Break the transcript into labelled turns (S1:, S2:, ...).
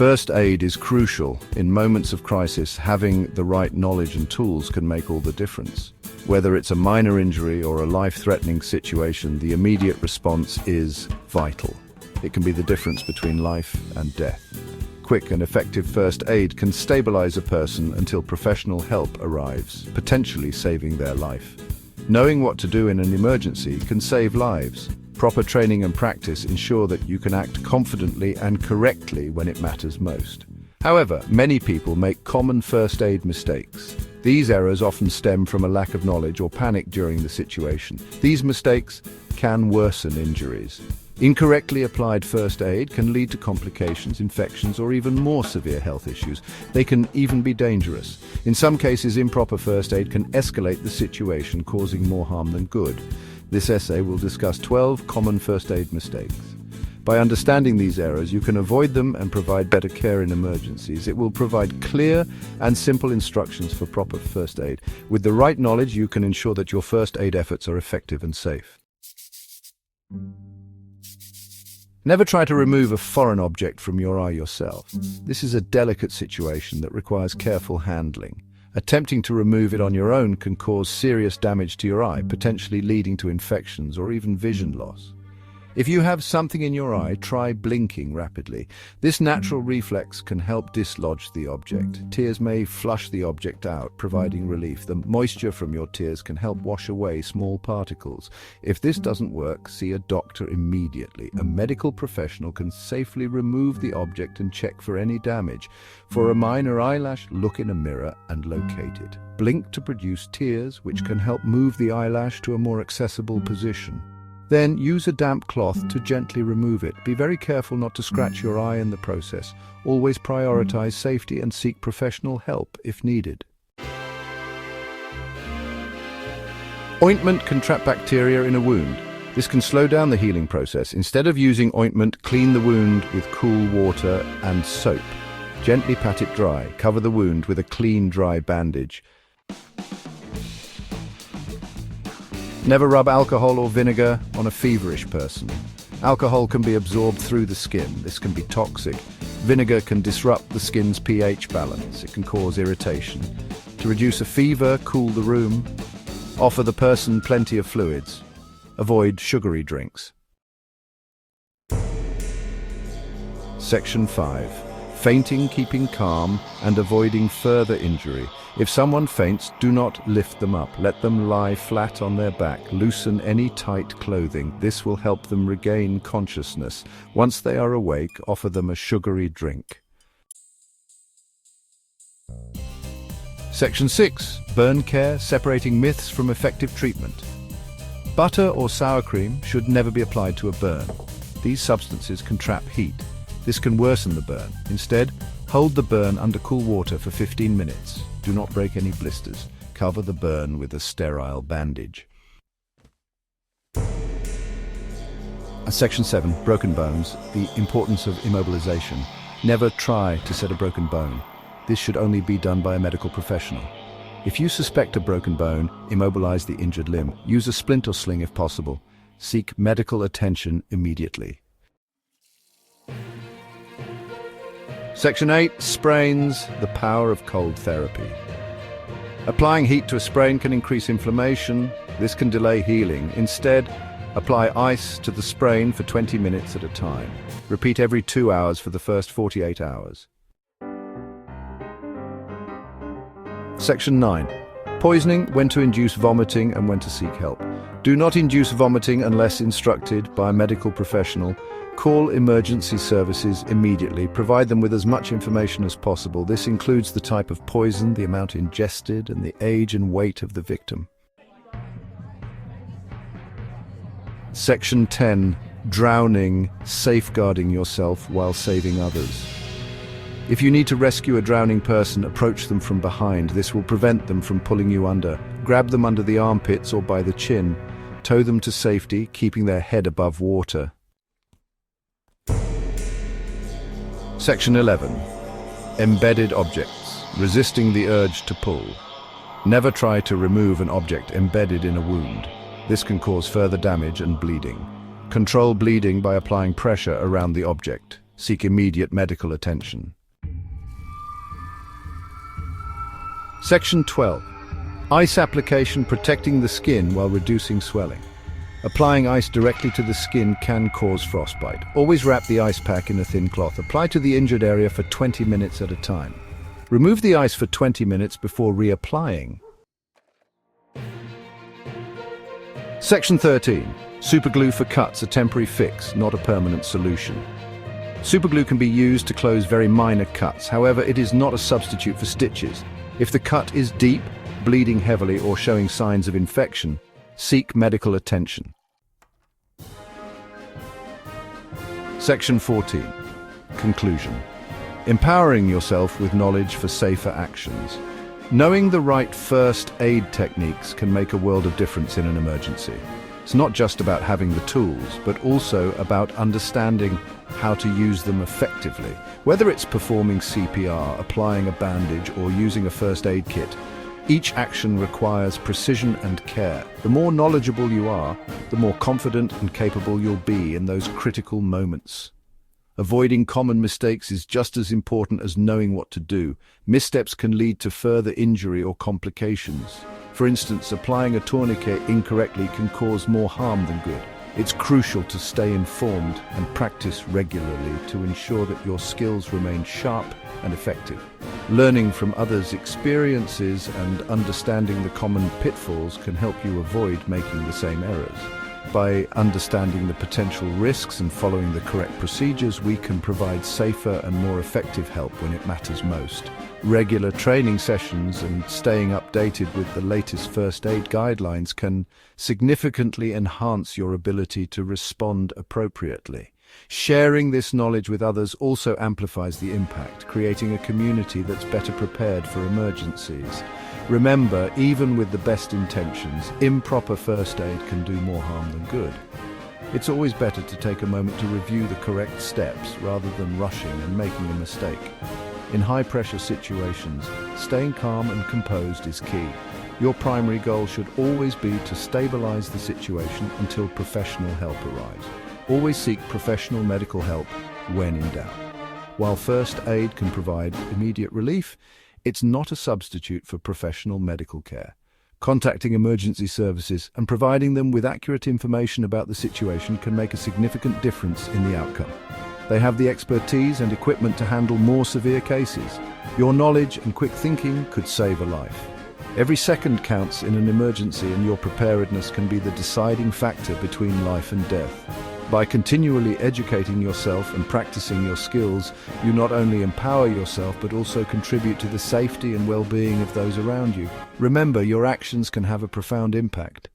S1: First aid is crucial. In moments of crisis, having the right knowledge and tools can make all the difference. Whether it's a minor injury or a life-threatening situation, the immediate response is vital. It can be the difference between life and death. Quick and effective first aid can stabilize a person until professional help arrives, potentially saving their life. Knowing what to do in an emergency can save lives. Proper training and practice ensure that you can act confidently and correctly when it matters most. However, many people make common first aid mistakes. These errors often stem from a lack of knowledge or panic during the situation. These mistakes can worsen injuries. Incorrectly applied first aid can lead to complications, infections, or even more severe health issues. They can even be dangerous. In some cases, improper first aid can escalate the situation, causing more harm than good. This essay will discuss 12 common first aid mistakes. By understanding these errors, you can avoid them and provide better care in emergencies. It will provide clear and simple instructions for proper first aid. With the right knowledge, you can ensure that your first aid efforts are effective and safe. Never try to remove a foreign object from your eye yourself. This is a delicate situation that requires careful handling. Attempting to remove it on your own can cause serious damage to your eye, potentially leading to infections or even vision loss. If you have something in your eye, try blinking rapidly. This natural reflex can help dislodge the object. Tears may flush the object out, providing relief. The moisture from your tears can help wash away small particles. If this doesn't work, see a doctor immediately. A medical professional can safely remove the object and check for any damage. For a minor eyelash, look in a mirror and locate it. Blink to produce tears, which can help move the eyelash to a more accessible position. Then use a damp cloth to gently remove it. Be very careful not to scratch your eye in the process. Always prioritize safety and seek professional help if needed. Ointment can trap bacteria in a wound. This can slow down the healing process. Instead of using ointment, clean the wound with cool water and soap. Gently pat it dry. Cover the wound with a clean, dry bandage. Never rub alcohol or vinegar on a feverish person. Alcohol can be absorbed through the skin. This can be toxic. Vinegar can disrupt the skin's pH balance. It can cause irritation. To reduce a fever, cool the room. Offer the person plenty of fluids. Avoid sugary drinks. Section 5. Fainting, keeping calm, and avoiding further injury. If someone faints, do not lift them up. Let them lie flat on their back. Loosen any tight clothing. This will help them regain consciousness. Once they are awake, offer them a sugary drink. Section 6. Burn care, separating myths from effective treatment. Butter or sour cream should never be applied to a burn. These substances can trap heat. This can worsen the burn. Instead, hold the burn under cool water for 15 minutes. Do not break any blisters. Cover the burn with a sterile bandage. Section 7. Broken bones. The importance of immobilisation. Never try to set a broken bone. This should only be done by a medical professional. If you suspect a broken bone, immobilize the injured limb. Use a splint or sling if possible. Seek medical attention immediately. Section 8. Sprains, the power of cold therapy. Applying heat to a sprain can increase inflammation. This can delay healing. Instead, apply ice to the sprain for 20 minutes at a time. Repeat every 2 hours for the first 48 hours. Section 9. Poisoning, when to induce vomiting and when to seek help. Do not induce vomiting unless instructed by a medical professional. Call emergency services immediately. Provide them with as much information as possible. This includes the type of poison, the amount ingested, and the age and weight of the victim. Section 10. Drowning, safeguarding yourself while saving others. If you need to rescue a drowning person, approach them from behind. This will prevent them from pulling you under. Grab them under the armpits or by the chin. Tow them to safety, keeping their head above water. Section 11. Embedded objects, resisting the urge to pull. Never try to remove an object embedded in a wound. This can cause further damage and bleeding. Control bleeding by applying pressure around the object. seek immediate medical attention. Section 12. Ice application protecting the skin while reducing swelling. Applying ice directly to the skin can cause frostbite. Always wrap the ice pack in a thin cloth. Apply to the injured area for 20 minutes at a time. Remove the ice for 20 minutes before reapplying. Section 13. Superglue for cuts, a temporary fix, not a permanent solution. Superglue can be used to close very minor cuts. However, it is not a substitute for stitches. If the cut is deep, bleeding heavily, or showing signs of infection, seek medical attention. Section 14. Conclusion. Empowering yourself with knowledge for safer actions. Knowing the right first aid techniques can make a world of difference in an emergency. It's not just about having the tools, but also about understanding how to use them effectively. Whether it's performing CPR, applying a bandage, or using a first aid kit, each action requires precision and care. The more knowledgeable you are, the more confident and capable you'll be in those critical moments. Avoiding common mistakes is just as important as knowing what to do. Missteps can lead to further injury or complications. For instance, applying a tourniquet incorrectly can cause more harm than good. It's crucial to stay informed and practice regularly to ensure that your skills remain sharp and effective. Learning from others' experiences and understanding the common pitfalls can help you avoid making the same errors. By understanding the potential risks and following the correct procedures, we can provide safer and more effective help when it matters most. Regular training sessions and staying updated with the latest first aid guidelines can significantly enhance your ability to respond appropriately. Sharing this knowledge with others also amplifies the impact, creating a community that's better prepared for emergencies. Remember, even with the best intentions, improper first aid can do more harm than good. It's always better to take a moment to review the correct steps rather than rushing and making a mistake. In high-pressure situations, staying calm and composed is key. Your primary goal should always be to stabilize the situation until professional help arrives. Always seek professional medical help when in doubt. While first aid can provide immediate relief, it's not a substitute for professional medical care. Contacting emergency services and providing them with accurate information about the situation can make a significant difference in the outcome. They have the expertise and equipment to handle more severe cases. Your knowledge and quick thinking could save a life. Every second counts in an emergency, and your preparedness can be the deciding factor between life and death. By continually educating yourself and practicing your skills, you not only empower yourself but also contribute to the safety and well-being of those around you. Remember, your actions can have a profound impact.